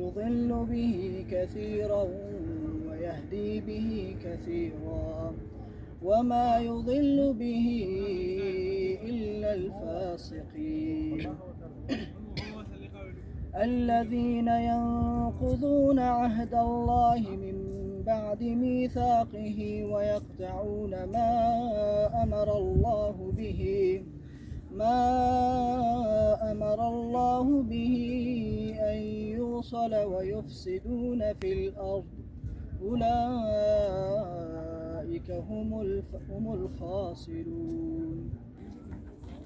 يضل به كثيرا ويهدي به كثيرا وما يضل به إلا الفاسقين الذين ينقضون عهد الله من بعد ميثاقه ويقطعون ما أمر الله به أن يوصل ويفسدون في الأرض أولئك هم الخاسرون.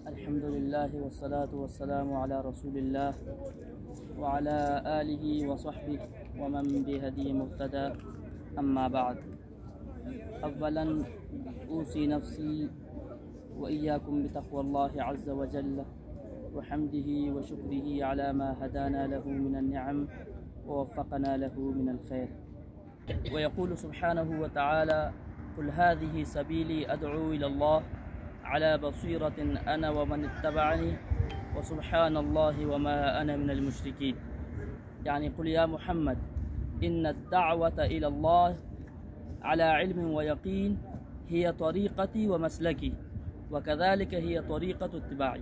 الحمد لله والصلاة والسلام على رسول الله وعلى آله وصحبه ومن بهديه مهتدى. أما بعد، أولا أوصي نفسي وإياكم بتقوى الله عز وجل وحمده وشكره على ما هدانا له من النعم ووفقنا له من الخير. ويقول سبحانه وتعالى: قل هذه سبيلي أدعو إلى الله على بصيرة أنا ومن اتبعني وسبحان الله وما أنا من المشركين. يعني قل يا محمد إن الدعوة إلى الله على علم ويقين هي طريقتي ومسلكي، وكذلك هي طريقة اتباعي.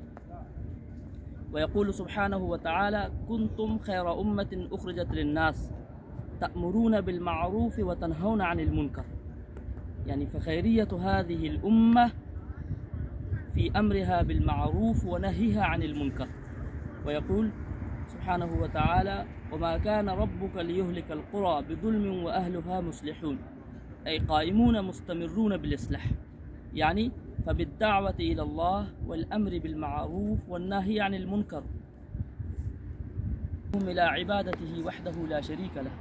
ويقول سبحانه وتعالى: كنتم خير أمة أخرجت للناس تأمرون بالمعروف وتنهون عن المنكر. يعني فخيرية هذه الأمة في أمرها بالمعروف ونهيها عن المنكر. ويقول سبحانه وتعالى: وما كان ربك ليهلك القرى بظلم وأهلها مصلحون، أي قائمون مستمرون بالإصلاح. يعني فبالدعوة إلى الله والأمر بالمعروف والنهي عن المنكر إلى عبادته وحده لا شريك له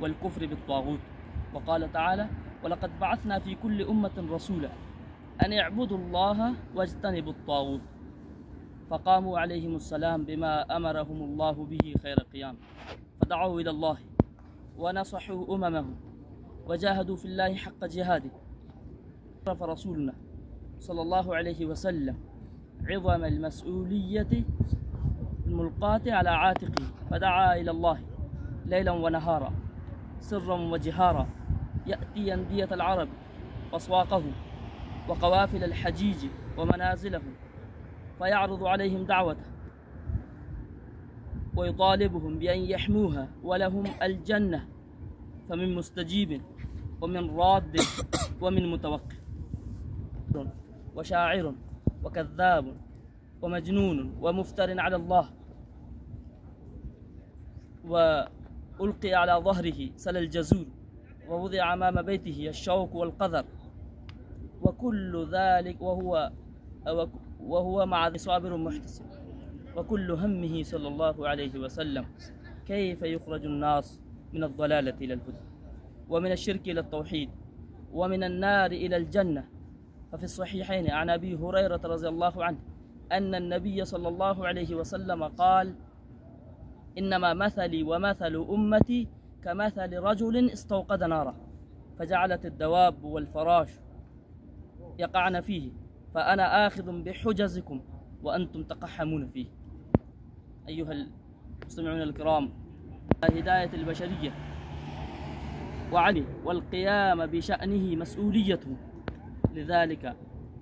والكفر بالطاغوت. وقال تعالى: ولقد بعثنا في كل أمة رسولا أن اعبدوا الله واجتنبوا الطاغوت، فقاموا عليهم السلام بما أمرهم الله به خير قيام، فدعوا إلى الله ونصحوا أممهم وجاهدوا في الله حق جهاده. عرف رسولنا صلى الله عليه وسلم عظم المسؤولية الملقاة على عاتقه، فدعا إلى الله ليلا ونهارا سرا وجهارا، يأتي أندية العرب وأسواقهم وقوافل الحجيج ومنازلهم، فيعرض عليهم دعوته ويطالبهم بأن يحموها ولهم الجنة، فمن مستجيب ومن راد ومن متوقف، وشاعر وكذاب ومجنون ومفتر على الله، وألقي على ظهره سل الجزور، ووضع أمام بيته الشوك والقذر، وكل ذلك وهو مع صابر محتسب، وكل همه صلى الله عليه وسلم كيف يخرج الناس من الضلالة إلى الهدى، ومن الشرك إلى التوحيد، ومن النار إلى الجنة. ففي الصحيحين عن أبي هريرة رضي الله عنه أن النبي صلى الله عليه وسلم قال: إنما مثلي ومثل أمتي كمثل رجل استوقد نارا فجعلت الدواب والفراش يقعن فيه، فأنا آخذ بحجزكم وأنتم تقحمون فيه. أيها المستمعون الكرام، هداية البشرية وعلمه والقيام بشأنه مسؤوليته،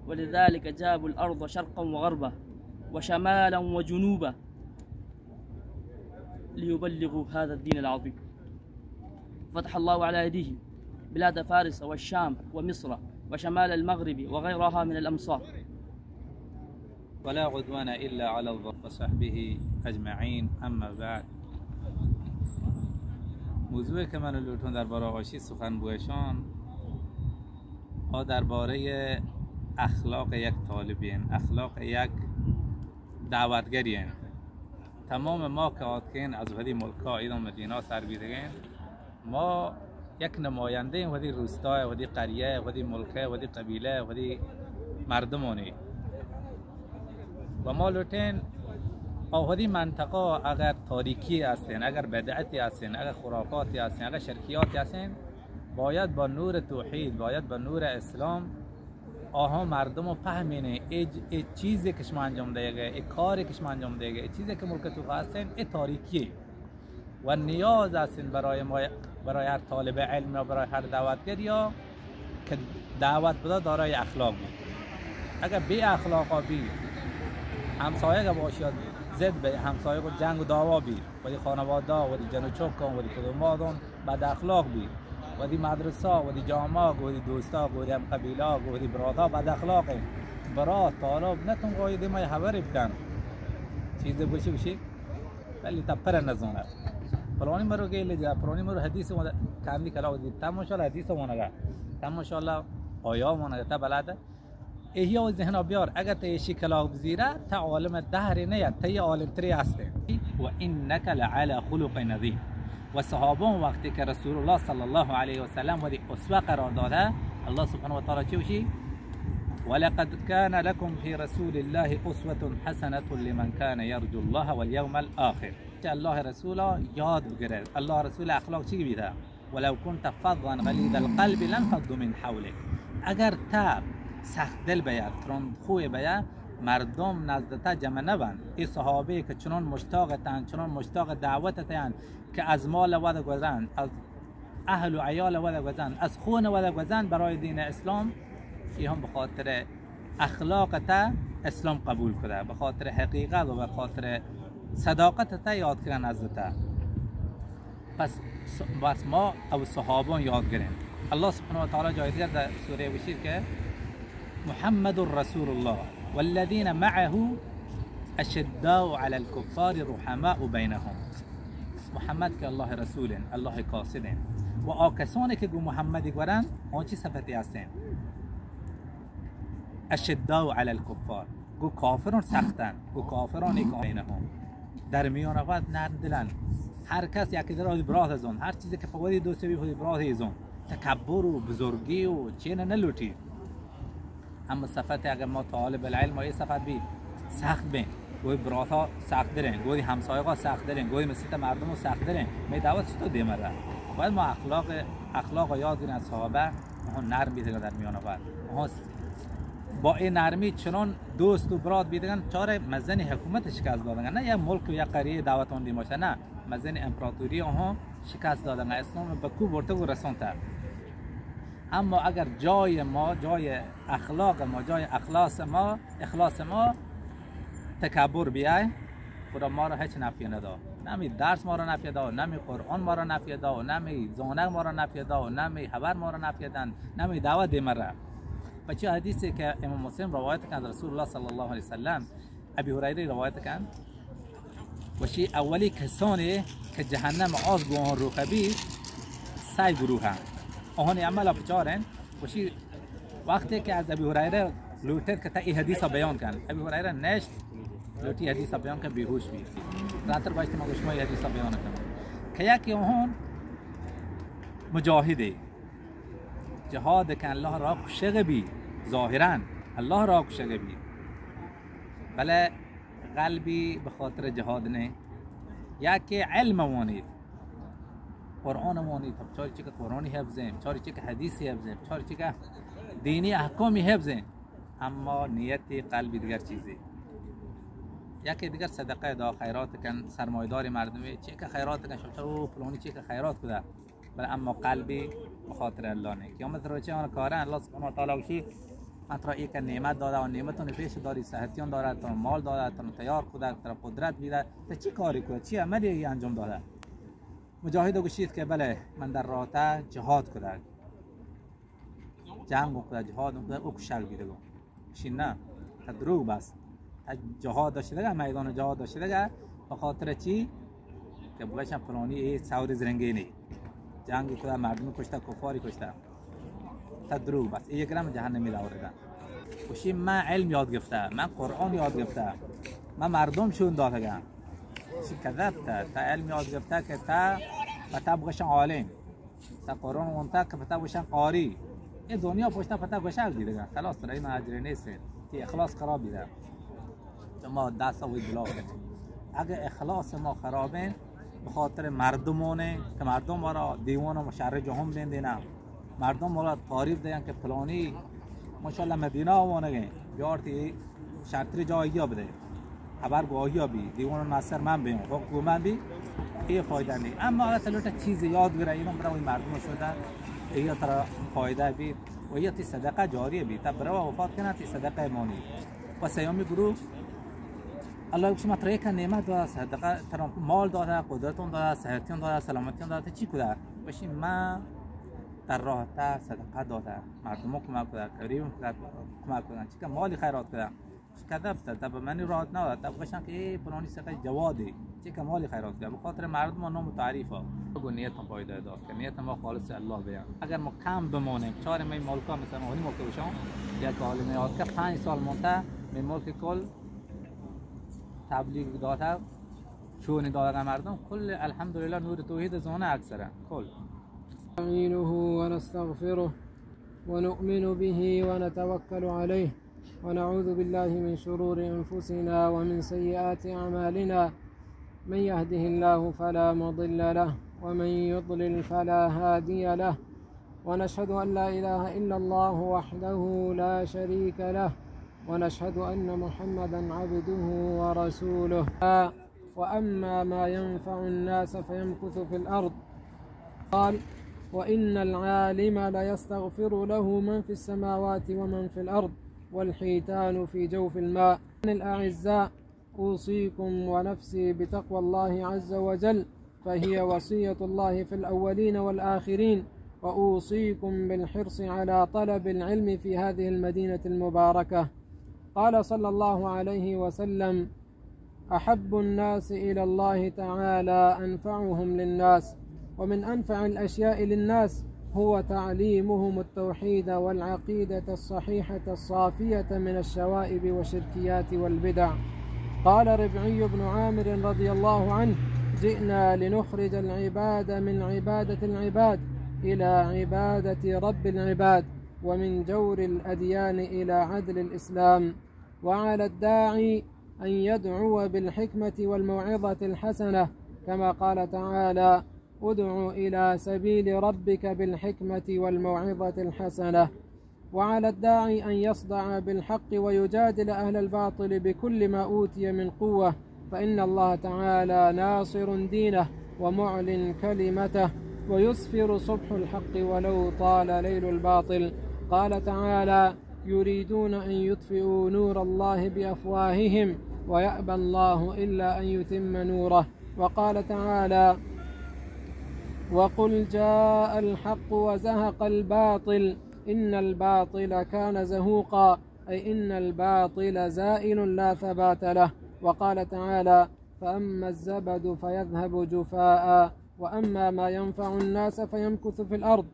ولذلك جابوا الأرض شرقا وغربا وشمالا وجنوبا ليبلغوا هذا الدين العظيم. فتح الله على أيديهم بلاد فارس والشام ومصر وشمال المغرب وغيرها من الأمصار. ولا عدوان إلا على الظالمين وصحبه أجمعين. اما بعد، موضوعی که من لوتون درباره آشی سخنگویشان درباره اخلاق یک طالبین، اخلاق یک دعوتگرین. تمام ما که آتکین از ودی ملکا ایران مدینه سر بیدگین، ما یک نماینده ودی روستای، ودی قریه، ودی ملکه، ودی قبیله، ودی مردمانی. و ما لوتین ودی منطقه اگر تاریکی هستین، اگر بدعتی هستین، اگر خرافاتی هستین، اگر شرکیاتی هستین، باید با نور توحید، باید با نور اسلام مردم رو فهمینه ای چیزی که شما انجام دیگه، ای کاری که شما انجام دیگه، ای چیزی که ملک تو هستین، ای تاریکیه. و نیاز است برای ما، برای هر طالب علم یا برای هر دعوتگر یا که دعوت بده دارای اخلاق بید. اگر بی اخلاق بید، همسایه باشد زد به همسایه کو جنگ و دعوا بید، و دی خانواده و دی جن و چوک کن و دی کدومادون بد اخلاق بید، و دی مدرسه و دی جامعه و دی دوستا و دی هم قبیله و دی برادا بد اخلاق برات طالب نتون قاید ما خبر بکن چیز بشی ولی تا پر نزونه پرانی مرو گیل جا پرانی مرو حدیث و کامی کلا دی تماشا حدیث مونگا تماشا آیا مونگا تا بلده ایه ذهن بیار اگر تیشی کلا بزیره تا عالم دهر نه تا عالم تری هسته و انک لعلى خلق نظیم و صحابان وقتی که رسول الله صلی الله علیه و سلم و دی اسوه قرار داده الله سبحانه و تعالی چی وشی ولقد كان لكم في رسول الله أسوة حسنة لمن كان يرجو الله واليوم الآخر. الله رسوله یاد بگیره. الله رسول اخلاق چی بیده؟ ولو كنت فظا غليظ القلب لانفضوا من حولك. اگر تا سخت دل بیاد، ترند خوی بیاد، مردم نزدتا جمع نبند. این صحابه که چنان مشتاقتن، چنان مشتاق دعوتتن که از مال ود گذرن، از اهل و عیال ود گذرن، از خون ود گذرن برای دین اسلام، این هم به خاطر اخلاق تا اسلام قبول کرده، به خاطر حقیقت و به خاطر صداقت تا یاد کردن از تا. پس ما او صحابان یاد گیریم. الله سبحانه و تعالی جای دیگر در سوره بشیر که محمد رسول الله والذین معه اشداء علی الكفار رحماء بینهم. محمد که الله رسول، الله قاصد و آکسانی که گو محمدی گورن آن چی صفتی هستن؟ اشداء علی الكفار، گو کافران سختن، گو کافران که بینهم در میان وقت نرم دلن. هر کس یکی در برات از اون، هر چیزی که پوادی دوستی بی برات از اون، تکبر و بزرگی و چین نلوتی. اما صفت اگر ما طالب العلم و صفت بی سخت بین، گوی برات ها سخت دارن، گوی همسایه ها سخت دارن، گوی مسیت مردم ها سخت دارن. می دعوت چطور دیمره؟ باید ما اخلاق یاد گیریم از صحابه. ما نرم بیدگاه در میان وقت، ما با این نرمی چنان دوست و برات بیدگن چاره مزن حکومت شکست دادن، نه یا ملک و یا قریه دعوتان دیماشه، نه مزن امپراتوری آنها شکست دادن، اسلام به کو برده و رسانده. اما اگر جای ما، جای اخلاق ما، جای اخلاص ما تکبر بیای، خدا ما را هیچ نفی نداد. نمی درس ما را نفی داد، نمی قرآن ما را نفی داد، نمی زانه ما را نفی داد، نمی خبر ما را نفی داد، نمی دعوت دیمره. بچه حدیثی که امام مسلم روایت کرد رسول الله صلی الله علیه وسلم، ابی هریره روایت کرد وشی اولی کسانی که جهنم آز گوهان رو خبی 3 گروه هم آهان عمل بچارن. وشی وقتی که از ابی هریره لوٹید که تا این حدیث بیان کرد، ابی هریره نشت لوٹی حدیث بیان کرد بیهوش بید. راتر باشتی ما گوشما حدیث بیان کرد که یکی آهان مجاهده جهاد که الله را کشته بی، ظاهرا الله را کشته بی، بله قلبی به خاطر جهاد نه. یکی علم وانید، قرآن وانید، چاری چی که قرآنی حفظیم، چاری چی که حدیثی حفظیم، چاری چی که دینی احکامی حفظیم، اما نیتی قلبی دیگر چیزی. یکی دیگر صدقه دا خیرات کن، سرمایداری مردمی چی که خیرات کن، شما پلانی چی که خیرات کده، بله اما قلبی بخاطر الله نه. قیامت روزی آن کاره الله سبحانه و تعالی وشی انترا یک نعمت داده و نعمتون پیش داری، صحتیان داره، تون مال داده، تون تیار کده، تون قدرت بیده، تو چی کاری کنه، چی عملی انجام داده؟ مجاهد گوشید که بله من در راه جهاد کده، جنگ کده، جهاد کده، او کشک بیده گو. شین نه، تدروگ بس. جهاد داشته دیگه، میدان جهاد داشته دیگه، به خاطر چی؟ که بگوشم فلانی سوار زرنگینی. جنگ کده، مردم کشته، کفاری کشته. تدروگ بس. یک گرم جهنم می آوردن. وشی من علم یاد گرفته، من قرآن یاد گرفته، من مردم شون داده. چی کذبته؟ تا علم یاد گرفته که تا بگوشن عالم، تا قرآن وانتا که تا بگوشن قاری. این دنیا پشته پتا گوشک دیده. خلاص را این اجر نیست. که اخلاص خراب دیده. ما دست و بلاغ کنیم. اگر اخلاص ما خرابه به خاطر مردمونه که مردم ما را دیوان و مشرج هم دیندینه، مردم ما را تعریف دیدن که فلانی ماشاءالله مدینه آمانه بیارتی شرطی جایی بده، خبر گواهی بی دیوان ناصر من بیم حقوق من بی این فایده نی اما اگر تلوت چیز یاد گراییم برای مردم شده این ترا فایده بی و یه صدقه جاریه بی تا برای وفات کنه تی صدقه مانی و سیامی گروه الله شما ترى كان نعمة دوا صدقة ترى مال دوا قدرتون دوا صحتون دوا سلامتون دوا چی کدار باشی ما در راه تا صدقه داده مردم کمک کنه غریب کمک کنه چیکار مالی خیرات کنه کذب تب منی راه نه تب باشن که فلانی صدقه جوادی چیکار مالی خیرات کنه به خاطر مردم نام تعریفه بگو نیت ما پایدار داد که نیت ما خالص الله بیان اگر ما کم بمونیم چهار می مالکا مثلا هونی مالک باشم یک عالم یاد که 5 سال مونده می مالک کل تبلیغ داده چون داده مردم کل الحمدلله نور توحید زونه اکثرا کل نستعينه ونستغفره ونؤمن به ونتوكل عليه ونعوذ بالله من شرور أنفسنا ومن سيئات أعمالنا من يهده الله فلا مضل له ومن يضلل فلا هادي له ونشهد أن لا إله إلا الله وحده لا شريك له ونشهد أن محمدا عبده ورسوله وأما ما ينفع الناس فيمكث في الأرض قال وإن العالم ليستغفر له من في السماوات ومن في الأرض والحيتان في جوف الماء. الأعزاء أوصيكم ونفسي بتقوى الله عز وجل فهي وصية الله في الأولين والآخرين وأوصيكم بالحرص على طلب العلم في هذه المدينة المباركة. قال صلى الله عليه وسلم أحب الناس إلى الله تعالى أنفعهم للناس ومن أنفع الأشياء للناس هو تعليمهم التوحيد والعقيدة الصحيحة الصافية من الشوائب والشركيات والبدع. قال ربعي بن عامر رضي الله عنه جئنا لنخرج العباد من عبادة العباد إلى عبادة رب العباد ومن جور الأديان إلى عدل الإسلام. وعلى الداعي أن يدعو بالحكمة والموعظة الحسنة كما قال تعالى ادع إلى سبيل ربك بالحكمة والموعظة الحسنة. وعلى الداعي أن يصدع بالحق ويجادل أهل الباطل بكل ما أوتي من قوة فإن الله تعالى ناصر دينه ومعلن كلمته ويسفر صبح الحق ولو طال ليل الباطل. قال تعالى يريدون أن يطفئوا نور الله بأفواههم ويأبى الله إلا أن يتم نوره. وقال تعالى وقل جاء الحق وزهق الباطل إن الباطل كان زهوقا أي إن الباطل زائل لا ثبات له. وقال تعالى فأما الزبد فيذهب جفاء وأما ما ينفع الناس فيمكث في الأرض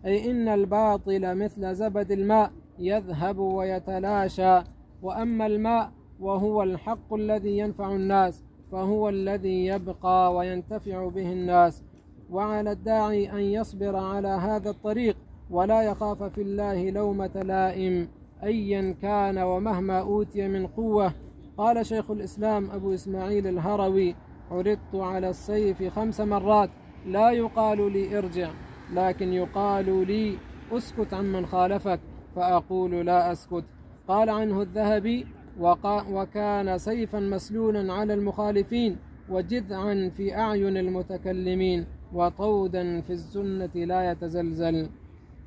أي إن الباطل مثل زبد الماء يذهب ويتلاشى وأما الماء وهو الحق الذي ينفع الناس فهو الذي يبقى وينتفع به الناس. وعلى الداعي أن يصبر على هذا الطريق ولا يخاف في الله لومة لائم أيا كان ومهما أوتي من قوة. قال شيخ الإسلام أبو إسماعيل الهروي عرضت على السيف 5 مرات لا يقال لي ارجع لكن يقال لي اسكت عمن خالفك فأقول لا أسكت. قال عنه الذهبي وكان سيفا مسلولا على المخالفين وجذعا في أعين المتكلمين وطودا في السنة لا يتزلزل.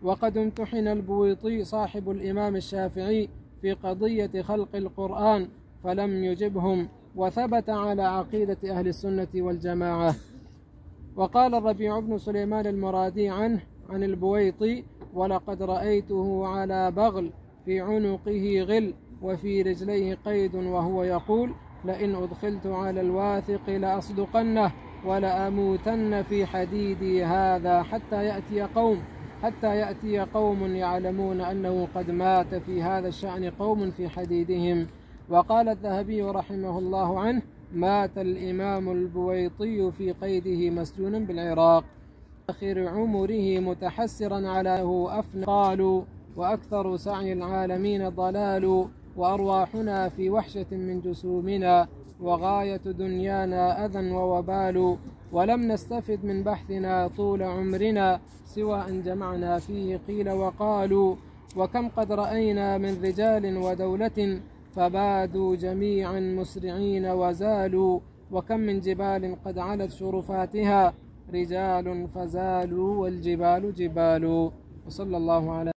وقد امتحن البويطي صاحب الإمام الشافعي في قضية خلق القرآن فلم يجبهم وثبت على عقيدة أهل السنة والجماعة. وقال الربيع بن سليمان المرادي عنه عن البويطي ولقد رأيته على بغل في عنقه غل وفي رجليه قيد وهو يقول لئن أدخلت على الواثق لأصدقنه ولأموتن في حديدي هذا حتى يأتي قوم يعلمون أنه قد مات في هذا الشأن قوم في حديدهم. وقال الذهبي رحمه الله عنه مات الإمام البويطي في قيده مسجونا بالعراق آخر عمره متحسرا على أفنى. قالوا وأكثر سعي العالمين ضلال وأرواحنا في وحشة من جسومنا وغاية دنيانا أذى ووبال ولم نستفد من بحثنا طول عمرنا سوى أن جمعنا فيه قيل وقالوا وكم قد رأينا من رجال ودولة فبادوا جميعا مسرعين وزالوا، وكم من جبال قد علت شرفاتها رجال فزالوا والجبال جبال. وصلى الله على